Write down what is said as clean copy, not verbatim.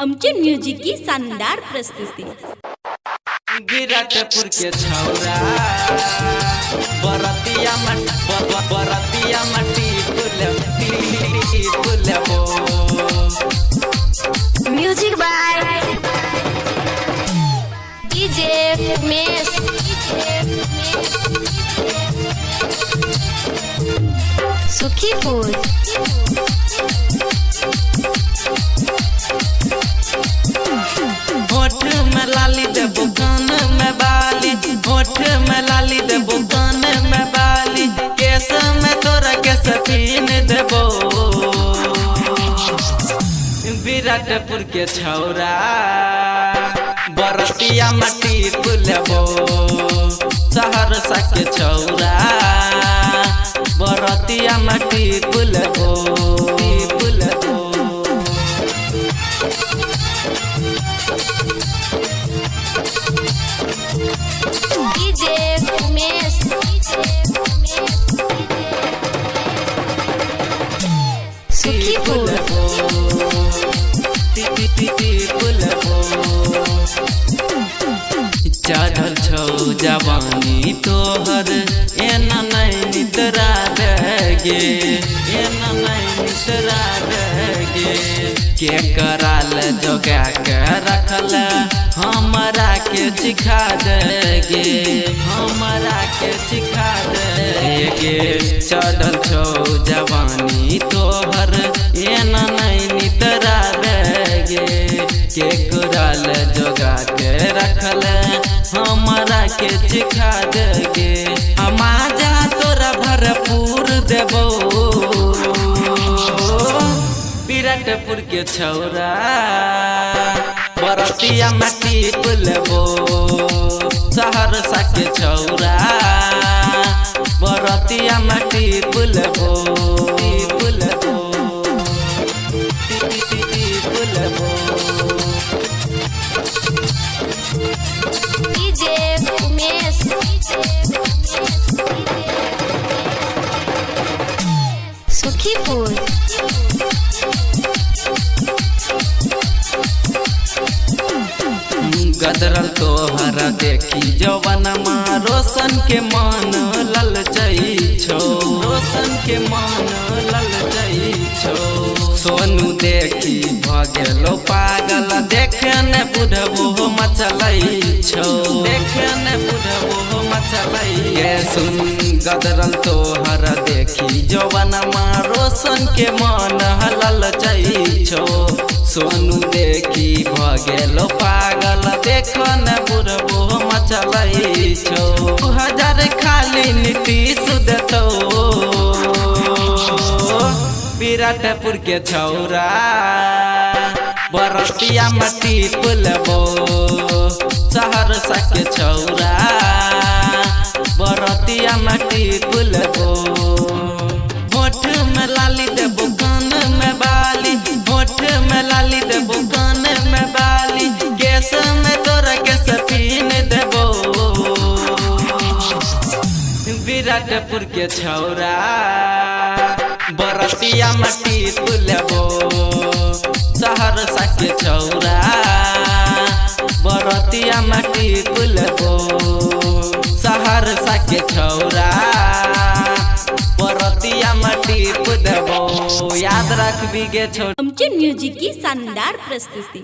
आमचे म्युझिक की शानदार प्रस्तुती। विराटपुर के छौरा बरतिया मट्टी पुलबो music by DJ Umesh Sukhipur. होठ में लाली देबो कान में बाली, होठ में लाली देबो कान में बाली, केस में तोरा केस पीन देबो। विराटपुर के छौरा बरतिया मट्टी पुलबो, सहरसा के छौरा बरतिया मट्टी पुलबो पुलबो। डीजे उमेश सुखीपुर। चढ़ल छौ जवानी तोहर एना नहीं नितरा गे, एना नहीं नितरा गे। के कराल जोगा के रखल हमरा के सिखा देगे, हमरा के सिखा देगे। चढ़ल छौ जवानी तोहर एना नहीं नितरा गे, के कराल जोगा के रखल हमरा के सिखा देगे। हमारा तोरा भरपूर देबो। विराटपुर के छौरा बरतिया मट्टी पुलबो, सहरसा के छौरा बरतिया मट्टी पुलबो पुलबो पुलबो। डीजे उमेश सुखीपुर। गदरल तोहरा देखी जवनमा रोशन के मन ललचई छो, रोशन के मन ललचई छो। सोनू देखी भगेलो पागल, देखे ने बुढ़बो मचलई छो, देखे ने बुढ़बो मचलई। ये सुन गदरल तोहरा देखी जवनमा रोशन के मन ललचई छो। सोनू देखी भगेलो पागल, देखो न बुढ़बो मचलई छो। हजार खाली नीतीश देतो। विराटपुर के छौरा बरतिया मट्टी पुलबो, सहरसा के छौरा बरतिया मट्टी पुलबो। होठ में लाली देबो कान में बाली, होठ में लाली देबो कान में बाली, केस में तोरा केस पीन देबो। विराटपुर के छौरा बरतिया मट्टी पुलबो, सहरसा के छौरा बरतिया मट्टी पुलबो, सहरसा के छौरा बरतिया मट्टी पुलबो। याद रखबी गे छौ। आमचे म्युझिक की शानदार प्रस्तुती।